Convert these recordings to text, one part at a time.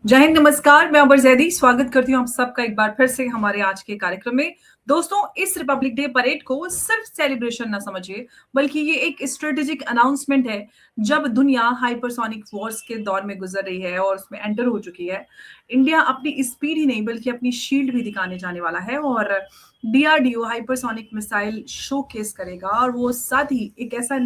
जय हिंद, नमस्कार। मैं अबर जैदी स्वागत करती हूँ आप सबका एक बार फिर से हमारे आज के कार्यक्रम में। दोस्तों, इस रिपब्लिक डे परेड को सिर्फ सेलिब्रेशन ना समझिए, बल्कि ये एक स्ट्रेटेजिक अनाउंसमेंट है। जब दुनिया हाइपरसोनिक वॉर्स के दौर में गुजर रही है और उसमें एंटर हो चुकी है, इंडिया अपनी स्पीड ही नहीं बल्कि अपनी शील्ड भी दिखाने जाने वाला है। और डीआरडीओ हाइपरसोनिक मिसाइल शोकेस करेगा, और वो साथ ही एक ऐसा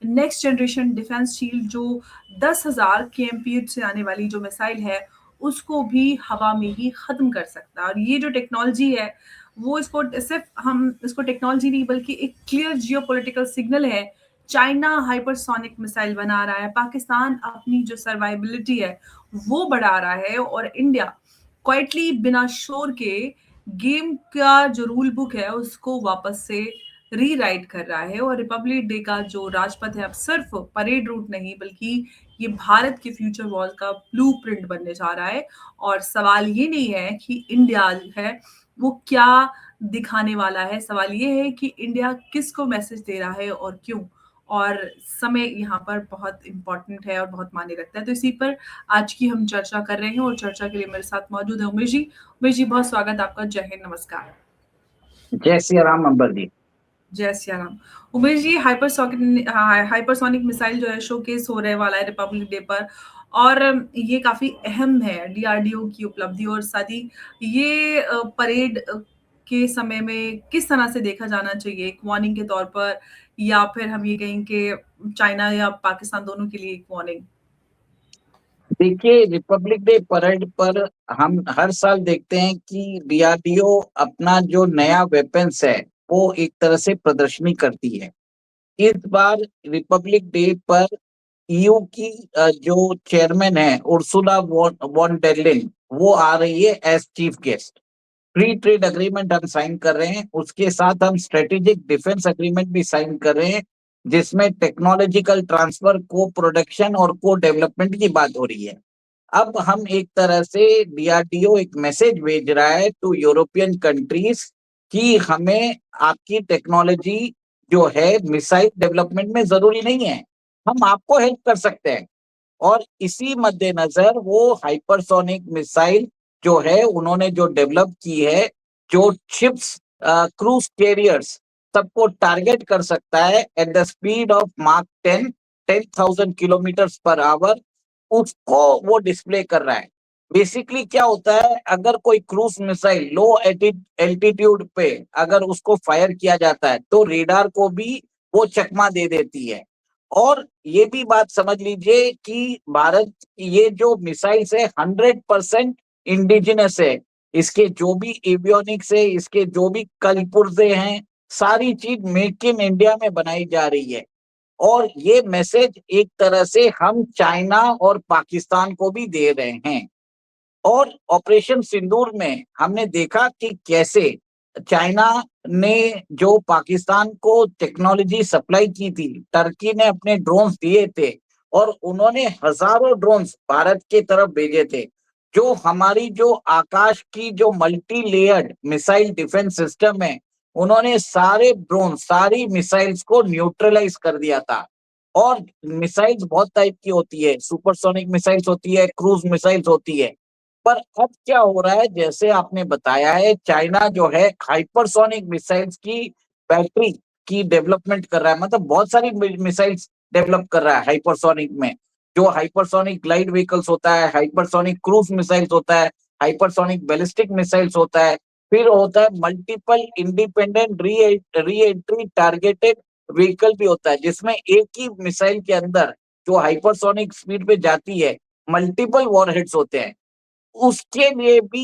नेक्स्ट जनरेशन डिफेंस शील्ड जो 10,000 केएमपी से आने वाली जो मिसाइल है उसको भी हवा में ही खत्म कर सकता है। और ये जो टेक्नोलॉजी है, वो इसको सिर्फ हम इसको टेक्नोलॉजी नहीं बल्कि एक क्लियर जियोपॉलिटिकल सिग्नल है। चाइना हाइपरसोनिक मिसाइल बना रहा है, पाकिस्तान अपनी जो सर्वाइबिलिटी है वो बढ़ा रहा है, और इंडिया क्वाइटली बिना शोर के गेम का जो रूल बुक है उसको वापस से रीराइट कर रहा है। और रिपब्लिक डे का जो राजपथ है अब सिर्फ परेड रूट नहीं बल्कि ये भारत के फ्यूचर वॉर का ब्लूप्रिंट बनने जा रहा है। और सवाल ये नहीं है कि इंडिया है वो क्या दिखाने वाला है, सवाल ये है कि इंडिया किसको मैसेज दे रहा है और क्यों। और समय यहाँ पर बहुत इंपॉर्टेंट है और बहुत मायने रखता है। तो इसी पर आज की हम चर्चा कर रहे हैं, और चर्चा के लिए मेरे साथ मौजूद है उमेश जी। उमेश जी, बहुत स्वागत आपका। जय हिंद, नमस्कार। जय सिया राम अंबर जी। जय सिया राम। उमेश जी, हाइपरसोनिक मिसाइल जो है शोकेस होने वाला है रिपब्लिक डे पर, और ये काफी अहम है डीआरडीओ की उपलब्धि। और साथ ही ये परेड के समय में किस तरह से देखा जाना चाहिए, एक वार्निंग के तौर पर, या फिर हम ये कहें कि चाइना या पाकिस्तान दोनों के लिए एक वार्निंग। देखिए, रिपब्लिक डे परेड पर हम हर साल देखते हैं कि डीआरडीओ अपना जो नया वेपन्स है वो एक तरह से प्रदर्शनी करती है। इस बार रिपब्लिक डे पर ईयू की जो चेयरमैन है उर्सुला वॉन डेर लेyen, वो आ रही है as chief guest. Free trade agreement हम साइन कर रहे हैं, उसके साथ हम स्ट्रेटेजिक डिफेंस अग्रीमेंट भी साइन कर रहे हैं, जिसमें टेक्नोलॉजिकल ट्रांसफर, को प्रोडक्शन और को डेवलपमेंट की बात हो रही है। अब हम एक तरह से डीआरडीओ एक मैसेज भेज रहा है टू यूरोपियन कंट्रीज कि हमें आपकी टेक्नोलॉजी जो है मिसाइल डेवलपमेंट में जरूरी नहीं है, हम आपको हेल्प कर सकते हैं। और इसी मद्देनजर वो हाइपरसोनिक मिसाइल जो है उन्होंने जो डेवलप की है, जो शिप्स, क्रूज कैरियर्स सबको टारगेट कर सकता है at the speed of mark 10,000 kilometre per hour, उसको वो डिस्प्ले कर रहा है। बेसिकली क्या होता है, अगर कोई क्रूज मिसाइल लो एल्टीट्यूड पे अगर उसको फायर किया जाता है तो रेडार को भी वो चकमा दे देती है। और ये भी बात समझ लीजिए कि भारत ये जो मिसाइल्स है 100% इंडिजिनस है। इसके जो भी एवियोनिक्स है, इसके जो भी कलपुर्जे हैं, सारी चीज मेक इन इंडिया में बनाई जा रही है। और ये मैसेज एक तरह से हम चाइना और पाकिस्तान को भी दे रहे हैं। और ऑपरेशन सिंदूर में हमने देखा कि कैसे चाइना ने जो पाकिस्तान को टेक्नोलॉजी सप्लाई की थी, टर्की ने अपने ड्रोन्स दिए थे और उन्होंने हजारों ड्रोन्स भारत के तरफ भेजे थे। जो हमारी जो आकाश की जो multi layered missile defence system है, उन्होंने सारे ड्रोन, सारी मिसाइल्स को न्यूट्रलाइज कर दिया था। और मिसाइल्स बहुत टाइप की होती है, सुपरसोनिक मिसाइल्स होती है, क्रूज मिसाइल्स होती है। पर अब क्या हो रहा है, जैसे आपने बताया है, चाइना जो है हाइपरसोनिक मिसाइल्स की बैटरी की डेवलपमेंट कर रहा है, मतलब बहुत सारी मिसाइल्स डेवलप कर रहा है हाइपरसोनिक में। जो हाइपरसोनिक ग्लाइड व्हीकल्स होता है, हाइपरसोनिक क्रूज मिसाइल्स होता है, हाइपरसोनिक बैलिस्टिक मिसाइल्स होता है, फिर होता है multiple independent re entry targeted vehicle भी होता है, जिसमें एक ही मिसाइल के अंदर जो हाइपरसोनिक स्पीड पे जाती है मल्टीपल वॉरहेड्स होते हैं। उसके लिए भी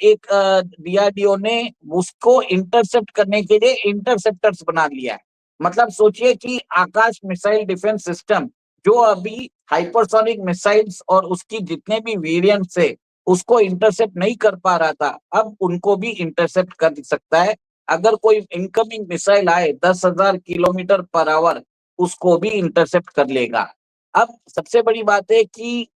एक डीआरडीओ ने उसको इंटरसेप्ट करने के लिए इंटरसेप्टर्स बना लिया है। मतलब सोचिए कि आकाश मिसाइल डिफेंस सिस्टम जो अभी हाइपरसोनिक मिसाइल्स और उसकी जितने भी वेरिएंट्स है उसको इंटरसेप्ट नहीं कर पा रहा था, अब उनको भी इंटरसेप्ट कर सकता है। अगर कोई इनकमिंग मिसाइल आए 10,000 किलोमीटर पर आवर, उसको भी इंटरसेप्ट कर लेगा। अब सबसे बड़ी बात है कि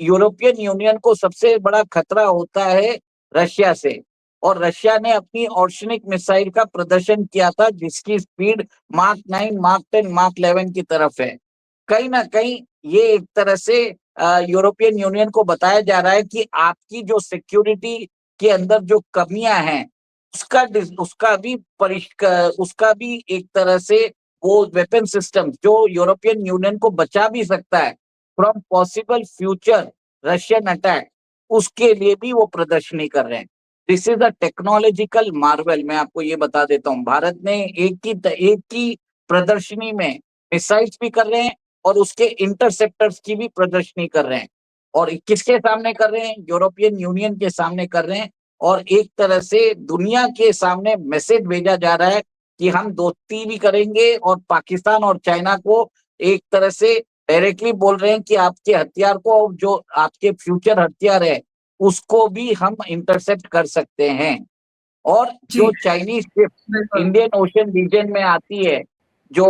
यूरोपियन यूनियन को सबसे बड़ा खतरा होता है रशिया से। और रशिया ने अपनी ऑर्शनिक मिसाइल का प्रदर्शन किया था, जिसकी स्पीड मार्क 9, मार्क 10, मार्क 11 की तरफ है। कहीं ना कहीं ये एक तरह से यूरोपियन यूनियन को बताया जा रहा है कि आपकी जो सिक्योरिटी के अंदर जो कमियां हैं उसका भी एक तरह से वो वेपन सिस्टम जो यूरोपियन यूनियन को बचा भी सकता है from possible future Russian attack, उसके लिए भी वो प्रदर्शनी कर रहे हैं। This is a technological Marvel. मैं आपको ये बता देता हूँ, भारत ने एक ही प्रदर्शनी में मिसाइल्स भी कर रहे हैं और उसके इंटरसेप्टर्स की भी प्रदर्शनी कर रहे हैं। और किसके सामने कर रहे हैं? यूरोपियन यूनियन के सामने कर रहे हैं। और एक तरह से दुनिया के सामने मैसेज भेजा जा रहा है कि हम दोस्ती भी करेंगे, और पाकिस्तान और चाइना को एक तरह से डायरेक्टली बोल रहे हैं कि आपके हथियार को, जो आपके फ्यूचर हथियार है, उसको भी हम इंटरसेप्ट कर सकते हैं। और जी, जो चाइनीज शिप बिल्कुल। इंडियन ओशन रीजन में आती है, जो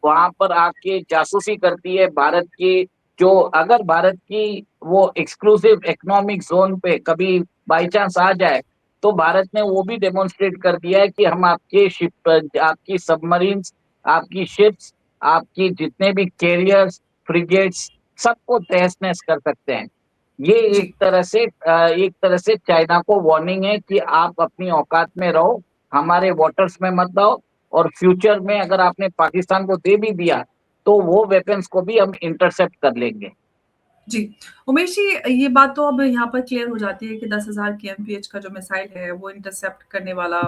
वहां पर आके जासूसी करती है भारत की, जो अगर भारत की वो एक्सक्लूसिव इकोनॉमिक जोन पे कभी बाई चांस आ जाए, तो भारत ने वो भी डेमोन्स्ट्रेट कर दिया है कि हम आपके शिप, आपकी सबमरीन्स, आपकी शिप्स, आपकी जितने भी कैरियर्स, फ्रिगेट्स, सबको तहस नहस कर सकते हैं। ये जी। एक तरह से चाइना को वार्निंग है कि आप अपनी औकात में रहो, हमारे वाटर्स में मत आओ, और फ्यूचर में अगर आपने पाकिस्तान को दे भी दिया तो वो वेपन्स को भी हम इंटरसेप्ट कर लेंगे। जी, उमेश जी, ये बात तो अब यहाँ पर क्लियर हो जाती है कि 10,000 केएमपीएच का जो मिसाइल है, वो इंटरसेप्ट करने वाला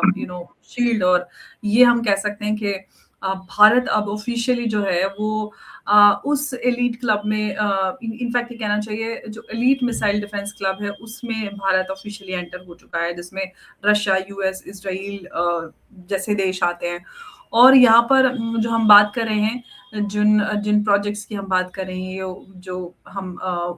शील्ड, और ये हम कह सकते हैं कि भारत अब ऑफ़िशियली जो है वो उस एलीट क्लब में, इनफैक्ट ये कहना चाहिए जो एलीट मिसाइल डिफेंस क्लब है, उसमें भारत ऑफ़िशियली एंटर हो चुका है, जिसमें रशिया, यूएस, इज़राइल जैसे देश आते हैं। और यहाँ पर जो हम बात कर रहे हैं, जिन जिन प्रोजेक्ट्स की हम बात कर रहे हैं, ये जो हम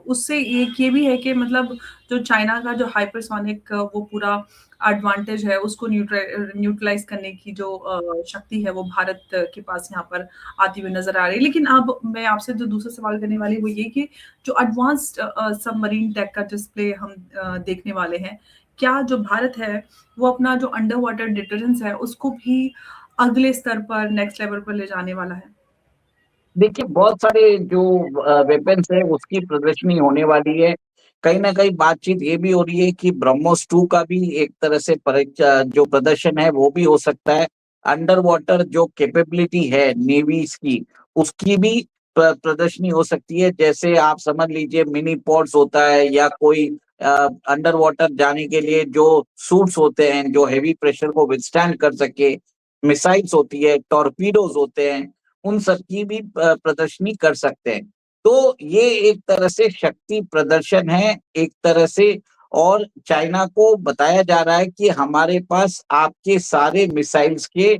उससे एक ये भी है कि मतलब जो चाइना का जो हाइपरसोनिक वो पूरा एडवांटेज है, उसको न्यूट्रलाइज करने की जो शक्ति है, वो भारत के पास यहाँ पर आती हुई नजर आ रही है। लेकिन अब मैं आपसे जो दूसरा सवाल करने वाली वो ये कि जो एडवांस्ड सबमरीन टेक का डिस्प्ले हम देखने वाले हैं, क्या जो भारत है वो अपना जो अंडर वाटर डिटरेंस है उसको भी अगले स्तर पर, नेक्स्ट लेवल पर ले जाने वाला है? देखिए, बहुत सारे जो वेपन्स है उसकी प्रदर्शनी होने वाली है। कहीं ना कहीं बातचीत ये भी हो रही है कि ब्रह्मोस 2 का भी एक तरह से जो प्रदर्शन है वो भी हो सकता है। अंडर वाटर जो कैपेबिलिटी है नेवीज की, उसकी भी प्रदर्शनी हो सकती है। जैसे आप समझ लीजिए मिनी पॉड्स होता है, या कोई अंडर वाटर जाने के लिए जो सूट्स होते हैं जो हेवी प्रेशर को विथस्टैंड कर सके, मिसाइल्स होती है, टॉर्पीडोज होते हैं, उन सब की भी प्रदर्शनी कर सकते हैं। तो ये एक तरह से शक्ति प्रदर्शन है एक तरह से। और चाइना को बताया जा रहा है कि हमारे पास आपके सारे मिसाइल्स के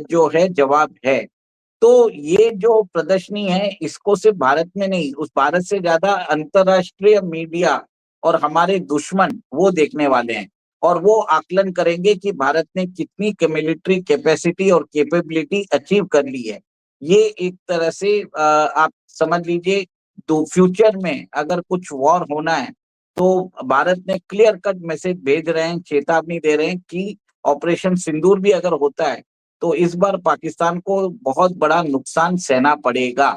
जो है जवाब है। तो ये जो प्रदर्शनी है, इसको सिर्फ भारत में नहीं, उस भारत से ज्यादा अंतरराष्ट्रीय मीडिया और हमारे दुश्मन वो देखने वाले हैं। और वो आकलन करेंगे कि भारत ने कितनी मिलिट्री कैपेसिटी और कैपेबिलिटी अचीव कर ली है। ये एक तरह से आप समझ लीजिए, तो फ्यूचर में अगर कुछ वॉर होना है, तो भारत ने क्लियर कट मैसेज भेज रहे हैं, चेतावनी दे रहे हैं कि ऑपरेशन सिंदूर भी अगर होता है तो इस बार पाकिस्तान को बहुत बड़ा नुकसान सहना पड़ेगा।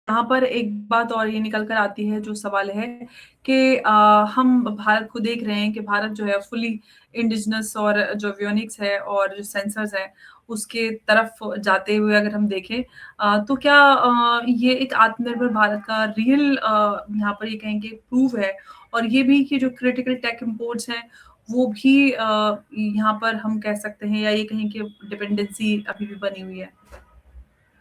यहाँ पर एक बात और ये निकल कर आती है, जो सवाल है कि हम भारत को देख रहे हैं कि भारत जो है फुली इंडिजिनस और जो एवियोनिक्स है और जो सेंसर्स हैं, उसके तरफ जाते हुए अगर हम देखें, तो क्या ये एक आत्मनिर्भर भारत का रियल यहाँ पर ये कहेंगे प्रूव है? और ये भी कि जो क्रिटिकल टेक इम्पोर्ट्स हैं, वो भी यहाँ पर हम कह सकते हैं, या ये कहें कि डिपेंडेंसी अभी भी बनी हुई है?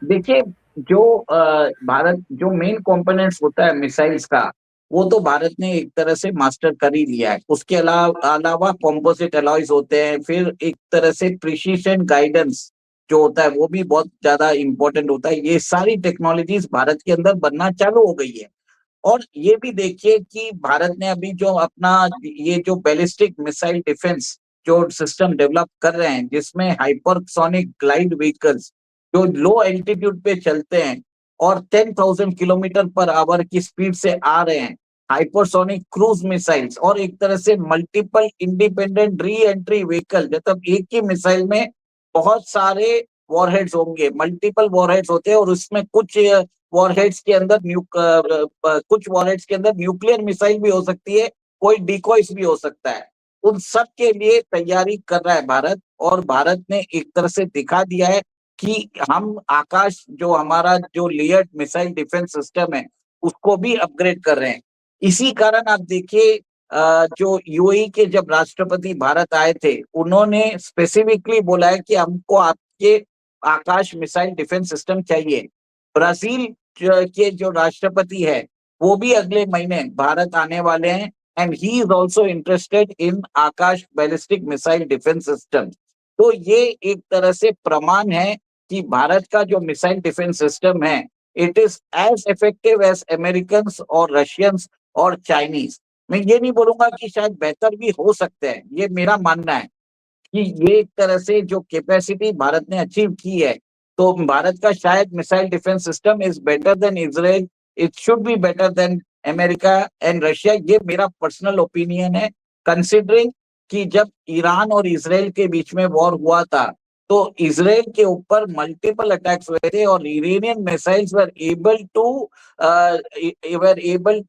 देखिए, जो भारत जो मेन कंपोनेंट्स होता है मिसाइल्स का, वो तो भारत ने एक तरह से मास्टर कर ही लिया है। उसके अलावा कंपोजिट अलॉयज होते हैं, फिर एक तरह से प्रिसिशन गाइडेंस जो होता है वो भी बहुत ज्यादा इंपॉर्टेंट होता है। ये सारी टेक्नोलॉजीज भारत के अंदर बनना चालू हो गई है। और ये भी देखिए कि भारत ने अभी जो अपना ये जो बैलिस्टिक मिसाइल डिफेंस जो सिस्टम डेवलप कर रहे हैं, जिसमें हाइपरसोनिक ग्लाइड व्हीकल्स जो लो एल्टीट्यूड पे चलते हैं और 10,000 किलोमीटर पर आवर की स्पीड से आ रहे हैं, हाइपरसोनिक क्रूज मिसाइल्स, और एक तरह से multiple independent re entry vehicle, मतलब एक ही मिसाइल में बहुत सारे वॉरहेड्स होंगे, मल्टीपल वॉरहेड्स होते हैं और उसमें कुछ वॉरहेड्स के अंदर कुछ वॉरहेड्स के अंदर न्यूक्लियर मिसाइल भी हो सकती है, कोई डिकॉयस भी हो सकता है। उन सब के लिए तैयारी कर रहा है भारत, और भारत ने एक तरह से दिखा दिया है कि हम आकाश जो हमारा जो लेयर्ड मिसाइल डिफेंस सिस्टम है उसको भी अपग्रेड कर रहे हैं। इसी कारण आप देखिए जो यूएई के जब राष्ट्रपति भारत आए थे, उन्होंने स्पेसिफिकली बोला है कि हमको आपके आकाश मिसाइल डिफेंस सिस्टम चाहिए। ब्राजील के जो राष्ट्रपति है वो भी अगले महीने भारत आने वाले हैं, and he is also interested in Akash ballistic missile defence system. तो ये एक तरह से प्रमाण है कि भारत का जो मिसाइल डिफेंस सिस्टम है, it is as effective as American और रशियंस और चाइनीज। मैं ये नहीं बोलूंगा कि शायद बेहतर भी हो सकते हैं, ये मेरा मानना है कि ये एक तरह से जो कैपेसिटी भारत ने अचीव की है, तो भारत का शायद missile defence system is better than Israel, it should be better than America and Russia. ये मेरा पर्सनल ओपिनियन है, कंसिडरिंग कि जब ईरान और इजराइल के बीच में वॉर हुआ था तो इजराइल के ऊपर मल्टीपल अटैक्स हुए थे और Iranian missiles were able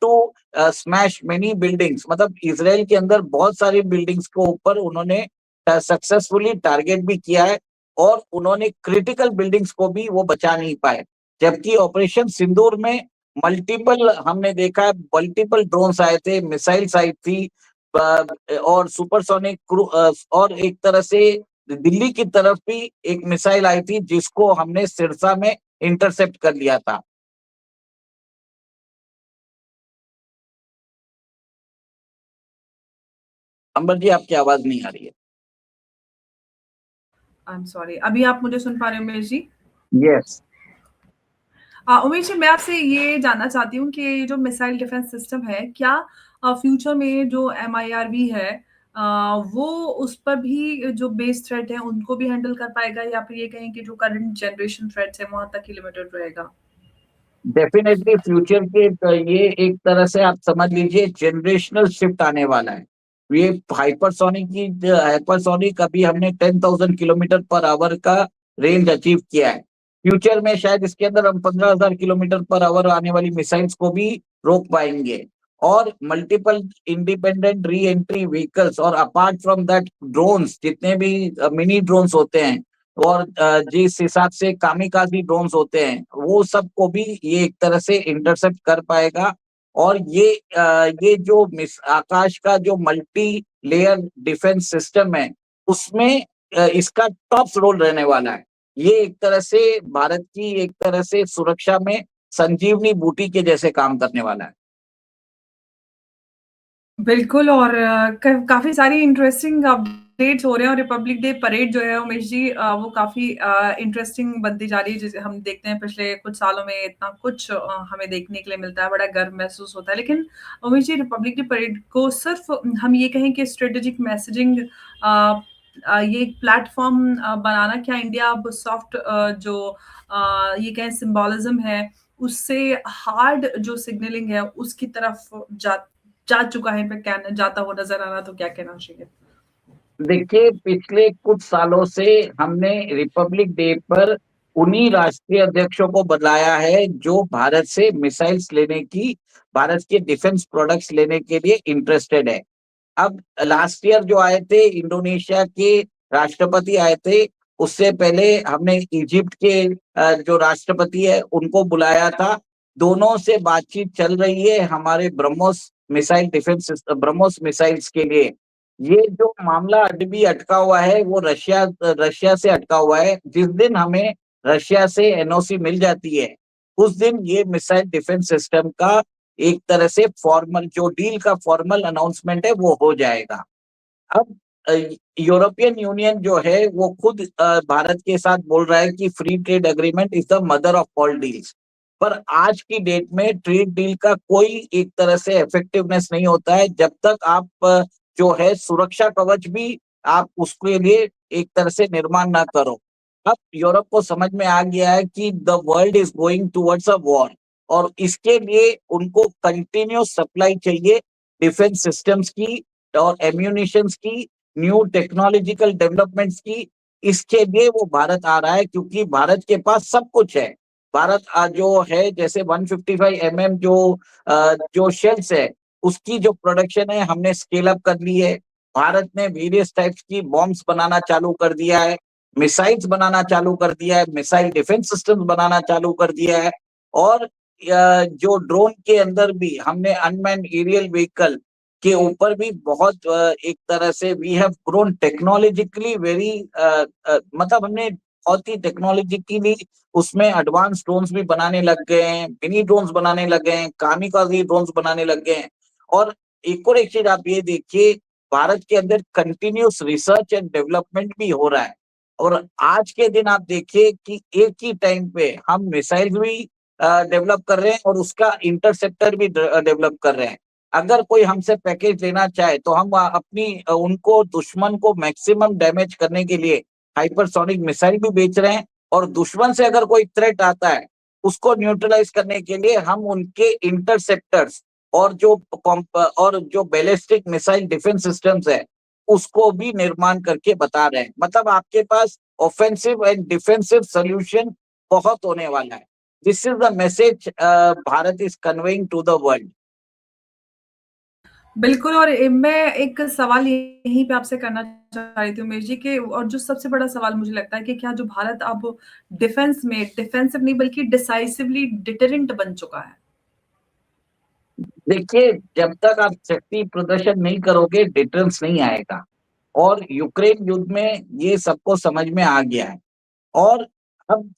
to smash many buildings. मतलब इजराइल के अंदर बहुत सारी बिल्डिंग्स को ऊपर उन्होंने सक्सेसफुली टारगेट भी किया है, और उन्होंने क्रिटिकल बिल्डिंग्स को भी वो बचा नहीं पाए। जबकि ऑपरेशन सिंदूर में मल्टीपल हमने देखा है, मल्टीपल ड्रोन्स आए थे, मिसाइल्स आई थी, और सुपरसोनिक, और एक तरह से दिल्ली की तरफ भी एक मिसाइल आई थी जिसको हमने सिरसा में इंटरसेप्ट कर लिया था। अंबर जी, आपकी आवाज नहीं आ रही है। आई एम सॉरी, अभी आप मुझे सुन पा रहे हो उमेश जी? यस। उमेश जी, मैं आपसे ये जानना चाहती हूँ कि जो मिसाइल डिफेंस सिस्टम है, क्या फ्यूचर में जो MIRV है, वो उस पर भी जो बेस थ्रेट है उनको भी हैंडल कर पाएगा, या फिर ये कहें कि जो करंट जनरेशन थ्रेट्स है वहां तक ही लिमिटेड रहेगा? डेफिनेटली फ्यूचर के ये एक तरह से आप समझ लीजिए जनरेशनल शिफ्ट आने वाला है। ये हाइपरसोनिक अभी हमने 10,000 किलोमीटर पर आवर का रेंज अचीव किया है। फ्यूचर में शायद इसके अंदर हम 15,000 किलोमीटर पर आवर आने वाली मिसाइल्स को भी रोक पाएंगे, और multiple independent re entry vehicles, और अपार्ट फ्रॉम दैट ड्रोन्स, जितने भी मिनी ड्रोन्स होते हैं और जिस हिसाब से कामिकाज़ी ड्रोन्स होते हैं, वो सबको भी ये एक तरह से इंटरसेप्ट कर पाएगा। और ये जो आकाश का जो मल्टी लेयर डिफेंस सिस्टम है, उसमें इसका टॉप रोल रहने वाला है। ये एक तरह से भारत की एक तरह से सुरक्षा में संजीवनी बूटी के जैसे काम करने वाला है। बिल्कुल, और काफ़ी सारी इंटरेस्टिंग अपडेट्स हो रहे हैं, और रिपब्लिक डे परेड जो है उमेश जी, वो काफ़ी इंटरेस्टिंग बनती जा रही है। जैसे हम देखते हैं पिछले कुछ सालों में इतना कुछ हमें देखने के लिए मिलता है, बड़ा गर्व महसूस होता है। लेकिन Umesh ji, Republic day parade को सिर्फ हम ये कहें कि स्ट्रेटेजिक मैसेजिंग, ये एक प्लेटफॉर्म बनाना, क्या इंडिया अब सॉफ्ट जो ये कहें सिंबोलिज्म है, उससे हार्ड जो सिग्नलिंग है उसकी तरफ जा चुका है, पे क्या जाता हुआ नजर आ रहा, तो क्या कहना चाहिए? देखिए, पिछले कुछ सालों से हमने रिपब्लिक डे पर उन्हीं राष्ट्रीय अध्यक्षों को बुलाया है जो भारत से मिसाइल्स लेने की, भारत के डिफेंस प्रोडक्ट्स लेने के लिए इंटरेस्टेड है। अब लास्ट ईयर जो आए थे, इंडोनेशिया के राष्ट्रपति आए थे, उससे पहले हमने इजिप्ट के जो राष्ट्रपति है उनको बुलाया था। दोनों से बातचीत चल रही है हमारे ब्रह्मोस मिसाइल्स के लिए। ये जो मामला अभी भी अटका हुआ है वो रशिया से अटका हुआ है। जिस दिन हमें रशिया से एनओसी मिल जाती है, उस दिन ये मिसाइल डिफेंस सिस्टम का एक तरह से फॉर्मल जो डील का फॉर्मल अनाउंसमेंट है वो हो जाएगा। अब यूरोपियन यूनियन जो है वो खुद भारत के साथ बोल रहा है कि free trade agreement is the mother of all deals. पर आज की डेट में ट्रेड डील का कोई एक तरह से इफेक्टिवनेस नहीं होता है जब तक आप जो है सुरक्षा कवच भी आप उसके लिए एक तरह से निर्माण ना करो। अब यूरोप को समझ में आ गया है कि the world is going towards a war, और इसके लिए उनको कंटिन्यूस सप्लाई चाहिए डिफेंस सिस्टम्स की और एम्यूनिशंस की, न्यू टेक्नोलॉजिकल डेवलपमेंट्स की। इसके लिए वो भारत आ रहा है, क्योंकि भारत के पास सब कुछ है। भारत जो है, जैसे 155 mm जो शेल्स है, उसकी जो प्रोडक्शन है हमने स्केल अप कर ली है। भारत ने वेरियस टाइप्स की बॉम्ब्स बनाना चालू कर दिया है, मिसाइल्स बनाना चालू कर दिया है, मिसाइल डिफेंस सिस्टम्स बनाना चालू कर दिया है। और जो ड्रोन के अंदर भी हमने अनमैन्ड एरियल व्हीकल के ऊपर भी बहुत एक तरह से we have grown technologically very, मतलब हमने बहुत ही टेक्नोलॉजिकली उसमें एडवांस ड्रोन्स भी बनाने लग गए हैं, मिनी ड्रोन्स बनाने लग गए हैं, कामिकाज़ी ड्रोन्स बनाने लग गए हैं। और एक चीज आप ये देखिए, भारत के अंदर कंटिन्यूस रिसर्च एंड डेवलपमेंट भी हो रहा है। और आज के दिन आप देखिए कि एक ही टाइम पे हम मिसाइल भी डेवलप कर रहे हैं और उसका इंटरसेप्टर भी डेवलप कर रहे हैं। अगर कोई हमसे पैकेज लेना चाहे तो हम अपनी उनको दुश्मन को मैक्सिमम डैमेज करने के लिए हाइपरसोनिक मिसाइल भी बेच रहे हैं, और दुश्मन से अगर कोई थ्रेट आता है उसको न्यूट्रलाइज करने के लिए हम उनके इंटरसेप्टर्स और जो बैलिस्टिक मिसाइल डिफेंस सिस्टम्स है उसको भी निर्माण करके बता रहे हैं। मतलब आपके पास ऑफेंसिव एंड डिफेंसिव सॉल्यूशन बहुत होने वाला है। This is the message Bharat is conveying to the world. बिल्कुल। और मैं एक सवाल यहीं पे आपसे करना चाह रही थी उमेश जी के, और जो सबसे बड़ा सवाल मुझे लगता है कि क्या जो भारत अब डिफेंस में डिफेंसिव नहीं बल्कि डिसाइसिवली डिटरेंट बन चुका है? देखिए, जब तक आप शक्ति प्रदर्शन नहीं करोगे डिफरेंस नहीं आएगा। और यूक्रेन युद्ध में ये सबको समझ में आ गया है। और अब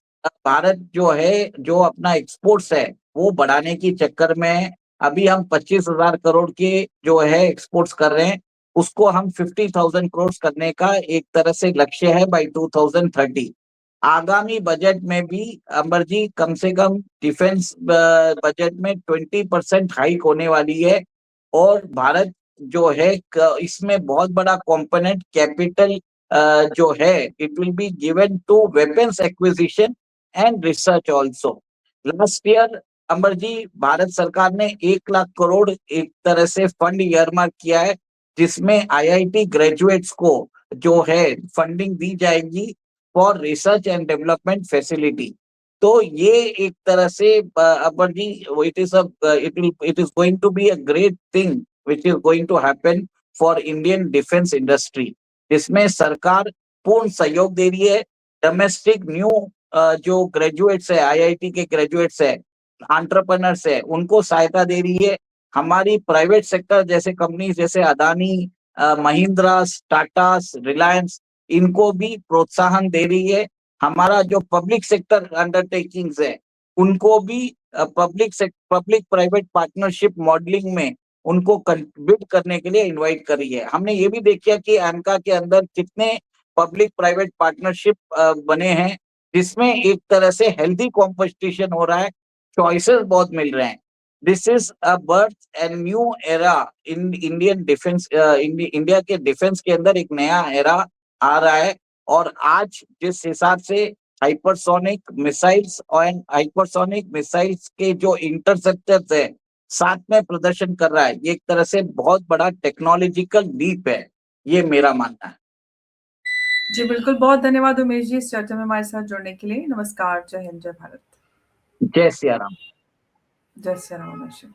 भारत जो है, जो अपना एक्सपोर्ट्स है वो बढ़ाने की चक्कर में अभी हम 25,000 करोड़ के जो है एक्सपोर्ट्स कर रहे हैं, उसको हम 50,000 करोड़ करने का एक तरह से लक्ष्य है बाई 2030। आगामी बजट में भी अमर जी कम से कम डिफेंस बजट में 20% हाइक होने वाली है। और भारत जो है इसमें बहुत बड़ा कंपोनेंट कैपिटल जो है it will be given to weapons acquisition and research also. Last year Amar ji Bharat सरकार ने 1 लाख करोड़ एक तरह से फंड ईयरमार्क किया है, जिसमें आईआईटी ग्रेजुएट्स को जो है फंडिंग दी जाएगी for research and development facility. तो ये एक तरह से Amar ji it is going to be a great thing which is going to happen for Indian defence industry, जिसमें सरकार पूर्ण सहयोग दे रही है। डोमेस्टिक न्यू जो ग्रेजुएट्स है, आईआईटी के ग्रेजुएट्स है, एंटरप्रेन्योर्स है, उनको सहायता दे रही है। हमारी प्राइवेट सेक्टर जैसे कंपनी जैसे अदानी, महिंद्रा, टाटा, रिलायंस, इनको भी प्रोत्साहन दे रही है। हमारा जो पब्लिक सेक्टर अंडरटेकिंग्स है उनको भी पब्लिक प्राइवेट पार्टनरशिप मॉडलिंग में उनको बिड करने के लिए इनवाइट कर रही है। हमने ये भी देखा कि एमका के अंदर कितने पब्लिक प्राइवेट पार्टनरशिप बने हैं, जिसमें एक तरह से हेल्दी कॉम्पिटिशन हो रहा है, चॉइसेस बहुत मिल रहे हैं। This is a birth and new era in Indian defence. India के डिफेंस के अंदर एक नया एरा आ रहा है। और आज जिस हिसाब से हाइपरसोनिक मिसाइल्स और हाइपरसोनिक मिसाइल्स के जो इंटरसेप्टर्स है साथ में प्रदर्शन कर रहा है, ये एक तरह से बहुत बड़ा टेक्नोलॉजिकल लीप है, ये मेरा मानना है। जी बिल्कुल, बहुत धन्यवाद उमेश जी इस चर्चा में हमारे साथ जुड़ने के लिए। नमस्कार, जय हिंद, जय भारत। जय सिया राम। जय सिया राम उमेश जी।